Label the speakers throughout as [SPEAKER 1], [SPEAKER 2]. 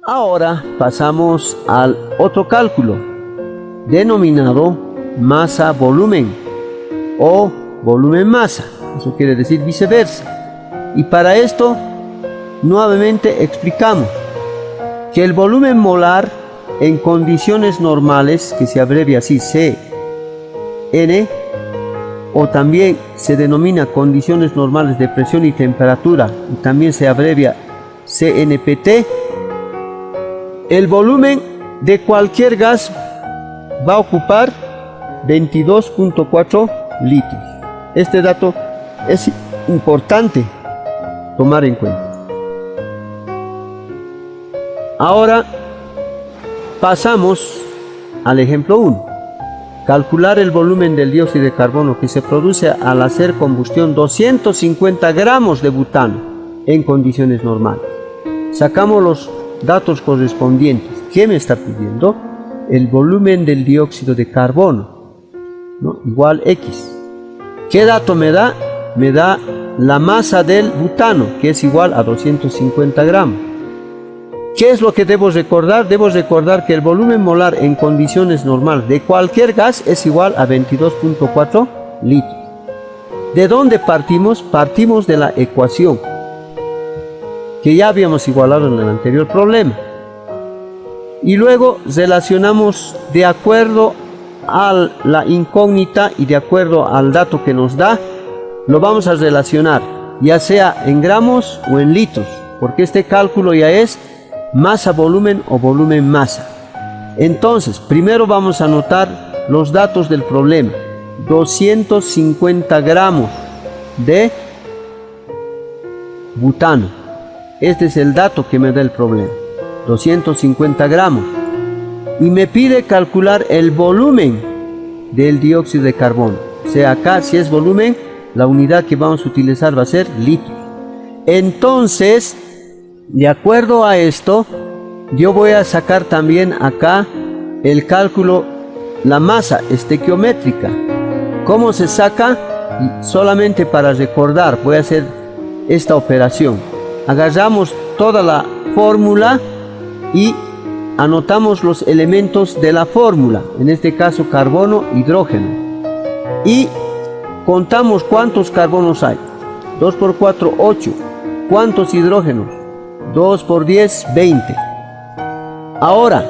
[SPEAKER 1] Ahora pasamos al otro cálculo, denominado masa-volumen o volumen-masa. Eso quiere decir viceversa. Y para esto, nuevamente explicamos que el volumen molar en condiciones normales, que se abrevia así CN, o también se denomina condiciones normales de presión y temperatura, y también se abrevia CNPT, el volumen de cualquier gas va a ocupar 22.4 litros. Este dato es importante tomar en cuenta. Ahora pasamos al ejemplo 1. Calcular el volumen del dióxido de carbono que se produce al hacer combustión 250 gramos de butano en condiciones normales. Sacamos los datos correspondientes. ¿Qué me está pidiendo? El volumen del dióxido de carbono, ¿no? Igual X. ¿Qué dato me da? Me da la masa del butano, que es igual a 250 gramos. ¿Qué es lo que debo recordar? Debo recordar que el volumen molar en condiciones normales de cualquier gas es igual a 22.4 litros. ¿De dónde partimos? Partimos de la ecuación que ya habíamos igualado en el anterior problema. Y luego relacionamos de acuerdo a la incógnita y de acuerdo al dato que nos da, lo vamos a relacionar, ya sea en gramos o en litros, porque este cálculo ya es masa-volumen o volumen-masa. Entonces, primero vamos a anotar los datos del problema. 250 gramos de butano. Este es el dato que me da el problema. 250 gramos. Y me pide calcular el volumen del dióxido de carbono. O sea, acá si es volumen, la unidad que vamos a utilizar va a ser litros. Entonces, de acuerdo a esto, yo voy a sacar también acá el cálculo, la masa estequiométrica. ¿Cómo se saca? Y solamente para recordar, voy a hacer esta operación. Agarramos toda la fórmula y anotamos los elementos de la fórmula, en este caso carbono, hidrógeno. Y contamos cuántos carbonos hay. 2 por 4, 8. ¿Cuántos hidrógenos? 2 por 10, 20. Ahora,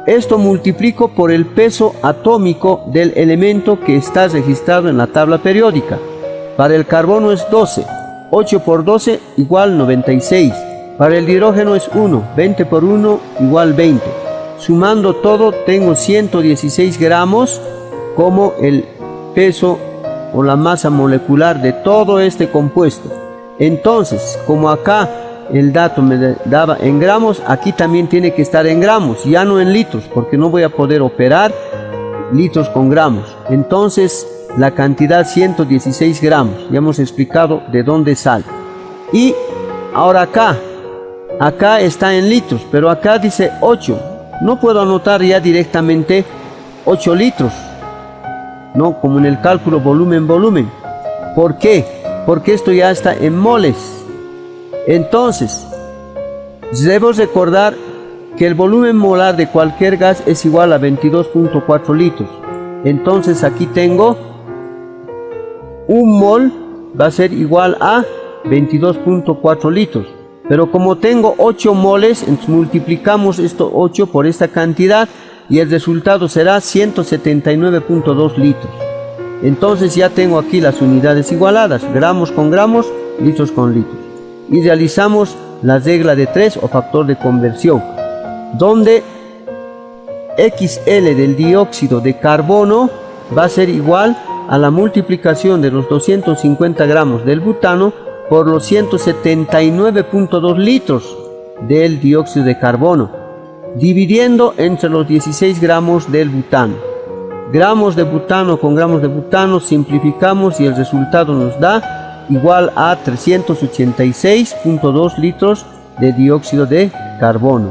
[SPEAKER 1] esto multiplico por el peso atómico del elemento que está registrado en la tabla periódica. Para el carbono es 12. 8 por 12 igual 96. Para el hidrógeno es 1. 20 por 1 igual 20. Sumando todo tengo 116 gramos como el peso o la masa molecular de todo este compuesto. Entonces, como acá el dato me daba en gramos, aquí también tiene que estar en gramos, ya no en litros, porque no voy a poder operar litros con gramos. Entonces, la cantidad 116 gramos, ya hemos explicado de dónde sale. Y ahora acá está en litros, pero acá dice 8. No puedo anotar ya directamente 8 litros, no como en el cálculo volumen-volumen. ¿Por qué? Porque esto ya está en moles. Entonces, debo recordar que el volumen molar de cualquier gas es igual a 22.4 litros. Entonces aquí tengo un mol, va a ser igual a 22.4 litros. Pero como tengo 8 moles, entonces multiplicamos esto 8 por esta cantidad y el resultado será 179.2 litros. Entonces ya tengo aquí las unidades igualadas, gramos con gramos, litros con litros. Y realizamos la regla de 3 o factor de conversión, donde XL del dióxido de carbono va a ser igual a la multiplicación de los 250 gramos del butano por los 179.2 litros del dióxido de carbono, dividiendo entre los 16 gramos del butano. Gramos de butano con gramos de butano simplificamos y el resultado nos da igual a 386.2 litros de dióxido de carbono.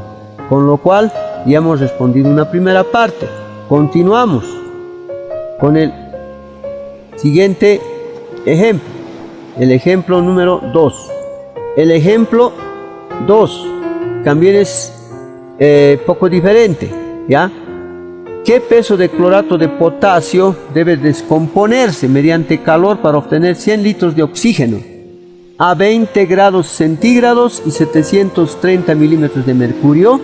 [SPEAKER 1] Con lo cual ya hemos respondido una primera parte. Continuamos con el siguiente ejemplo. el ejemplo número 2. El ejemplo 2 también es poco diferente, ¿ya? ¿Qué peso de clorato de potasio debe descomponerse mediante calor para obtener 100 litros de oxígeno a 20 grados centígrados y 730 milímetros de mercurio?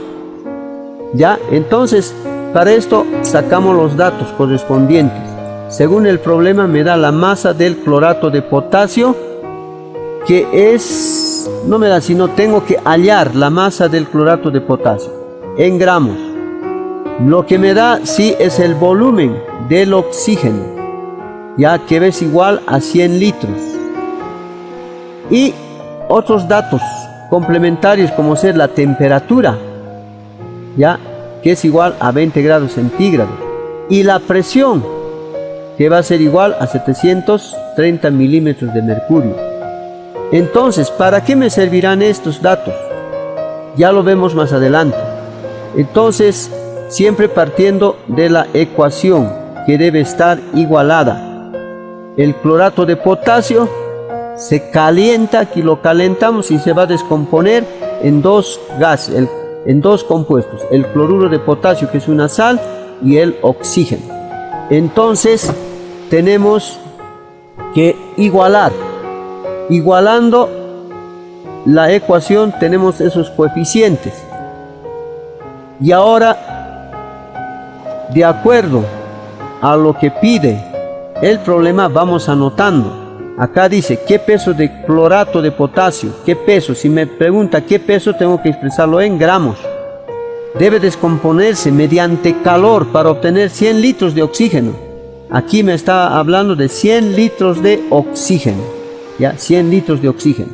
[SPEAKER 1] ¿Ya? Entonces, para esto sacamos los datos correspondientes. Según el problema me da la masa del clorato de potasio, que es, no me da, sino tengo que hallar la masa del clorato de potasio en gramos. Lo que me da sí es el volumen del oxígeno, ya que es igual a 100 litros. Y otros datos complementarios como ser la temperatura, ya que es igual a 20 grados centígrados, y la presión, que va a ser igual a 730 milímetros de mercurio. Entonces, ¿para qué me servirán estos datos? Ya lo vemos más adelante. Entonces, siempre partiendo de la ecuación que debe estar igualada. El clorato de potasio se calienta, aquí lo calentamos y se va a descomponer en dos gases, en dos compuestos, el cloruro de potasio, que es una sal, y el oxígeno. Entonces tenemos que igualar. Igualando la ecuación tenemos esos coeficientes. Y ahora, de acuerdo a lo que pide el problema, vamos anotando. Acá dice, ¿qué peso de clorato de potasio? ¿Qué peso? Si me pregunta qué peso, tengo que expresarlo en gramos. Debe descomponerse mediante calor para obtener 100 litros de oxígeno. Aquí me está hablando de 100 litros de oxígeno. Ya, 100 litros de oxígeno.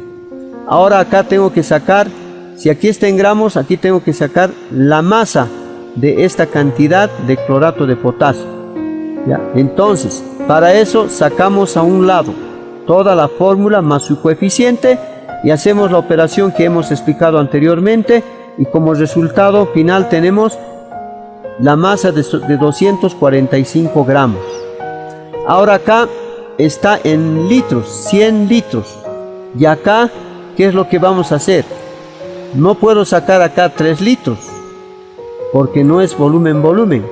[SPEAKER 1] Ahora acá tengo que sacar, si aquí está en gramos, aquí tengo que sacar la masa de esta cantidad de clorato de potasio. ¿Ya? Entonces, para eso sacamos a un lado toda la fórmula más su coeficiente y hacemos la operación que hemos explicado anteriormente, y como resultado final tenemos la masa de 245 gramos. Ahora acá está en litros, 100 litros. Y acá, ¿qué es lo que vamos a hacer? No puedo sacar acá 3 litros, porque no es volumen.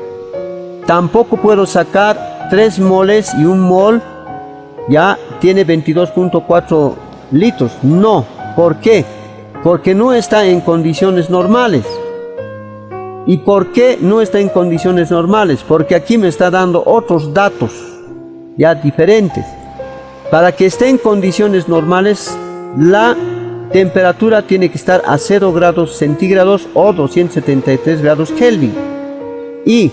[SPEAKER 1] Tampoco puedo sacar 3 moles y un mol ya tiene 22.4 litros. No. ¿Por qué? Porque no está en condiciones normales. ¿Y por qué no está en condiciones normales? Porque aquí me está dando otros datos ya diferentes. Para que esté en condiciones normales, la temperatura tiene que estar a 0 grados centígrados o 273 grados Kelvin. Y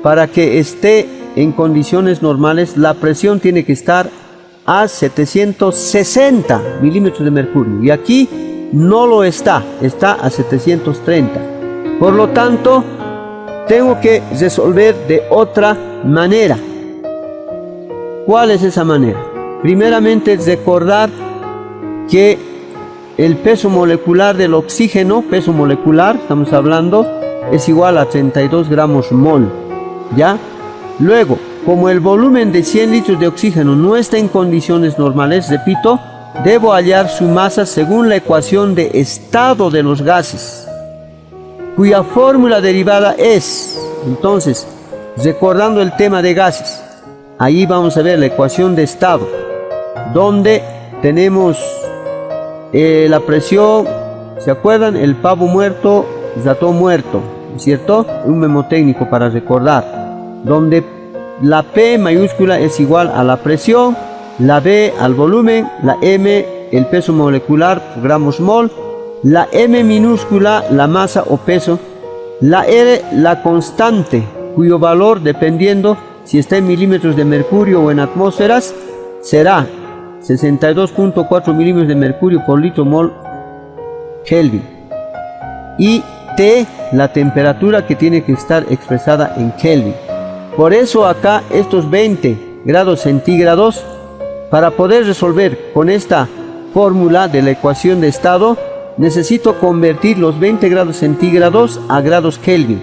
[SPEAKER 1] para que esté en condiciones normales, la presión tiene que estar a 760 milímetros de mercurio. Y aquí no lo está, está a 730. Por lo tanto, tengo que resolver de otra manera. ¿Cuál es esa manera? Primeramente, recordar que el peso molecular del oxígeno, peso molecular, estamos hablando, es igual a 32 gramos mol. ¿Ya? Luego, como el volumen de 100 litros de oxígeno no está en condiciones normales, repito, debo hallar su masa según la ecuación de estado de los gases, cuya fórmula derivada es, entonces, recordando el tema de gases, ahí vamos a ver la ecuación de estado, donde tenemos la presión, ¿se acuerdan? El pavo muerto, ratón muerto, ¿cierto? Un memotécnico para recordar, donde la P mayúscula es igual a la presión, la B al volumen, la M el peso molecular por gramos mol, la M minúscula la masa o peso, la R la constante cuyo valor, dependiendo si está en milímetros de mercurio o en atmósferas, será 62.4 milímetros de mercurio por litro mol Kelvin, y T la temperatura, que tiene que estar expresada en Kelvin. Por eso acá estos 20 grados centígrados, para poder resolver con esta fórmula de la ecuación de estado, necesito convertir los 20 grados centígrados a grados Kelvin.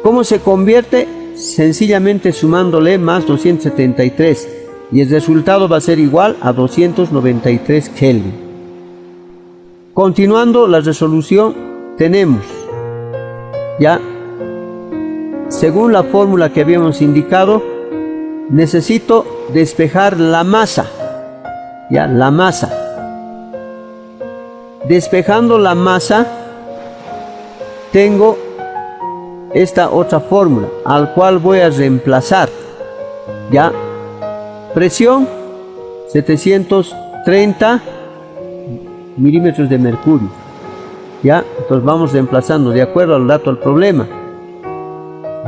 [SPEAKER 1] ¿Cómo se convierte? Sencillamente sumándole más 273. y el resultado va a ser igual a 293 Kelvin. Continuando la resolución, tenemos ya, según la fórmula que habíamos indicado, necesito despejar la masa, ya, la masa. Despejando la masa, tengo esta otra fórmula, al cual voy a reemplazar, ya, presión 730 milímetros de mercurio, ya, entonces vamos reemplazando de acuerdo al dato del problema.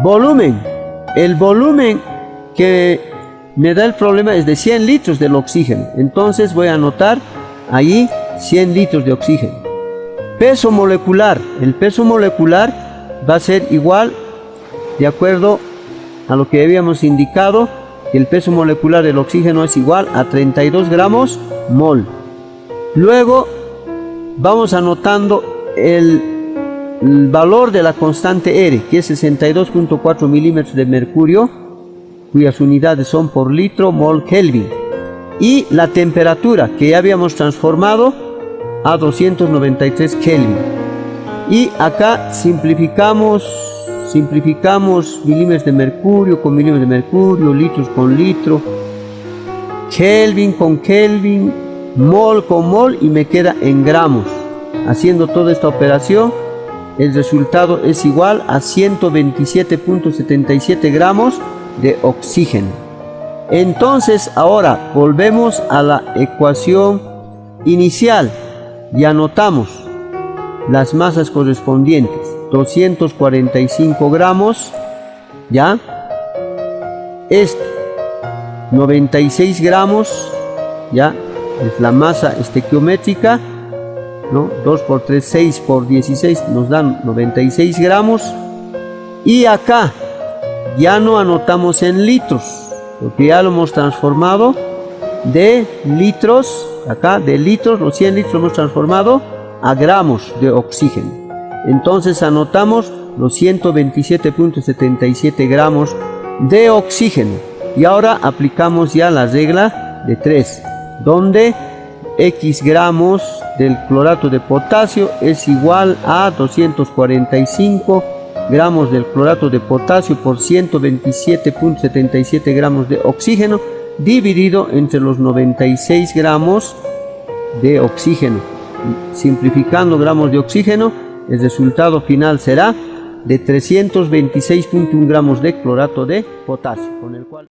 [SPEAKER 1] Volumen, el volumen que me da el problema es de 100 litros del oxígeno, entonces voy a anotar ahí 100 litros de oxígeno. Peso molecular, el peso molecular va a ser igual, de acuerdo a lo que habíamos indicado, que el peso molecular del oxígeno es igual a 32 gramos mol. Luego vamos anotando el valor de la constante R, que es 62.4 milímetros de mercurio, cuyas unidades son por litro mol Kelvin, y la temperatura que ya habíamos transformado a 293 Kelvin. Y acá simplificamos milímetros de mercurio con milímetros de mercurio, litros con litro, Kelvin con Kelvin, mol con mol, y me queda en gramos. Haciendo toda esta operación, el resultado es igual a 127.77 gramos de oxígeno. Entonces ahora volvemos a la ecuación inicial y anotamos las masas correspondientes. 245 gramos, ya, 96 gramos, ya, es la masa estequiométrica, ¿no? 2 por 3, 6 por 16 nos dan 96 gramos. Y acá ya no anotamos en litros, porque ya lo hemos transformado de litros, acá de litros, los 100 litros lo hemos transformado a gramos de oxígeno. Entonces anotamos los 127.77 gramos de oxígeno. Y ahora aplicamos ya la regla de 3, donde X gramos del clorato de potasio es igual a 245 gramos del clorato de potasio por 127.77 gramos de oxígeno, dividido entre los 96 gramos de oxígeno. Simplificando gramos de oxígeno, el resultado final será de 326.1 gramos de clorato de potasio, con el cual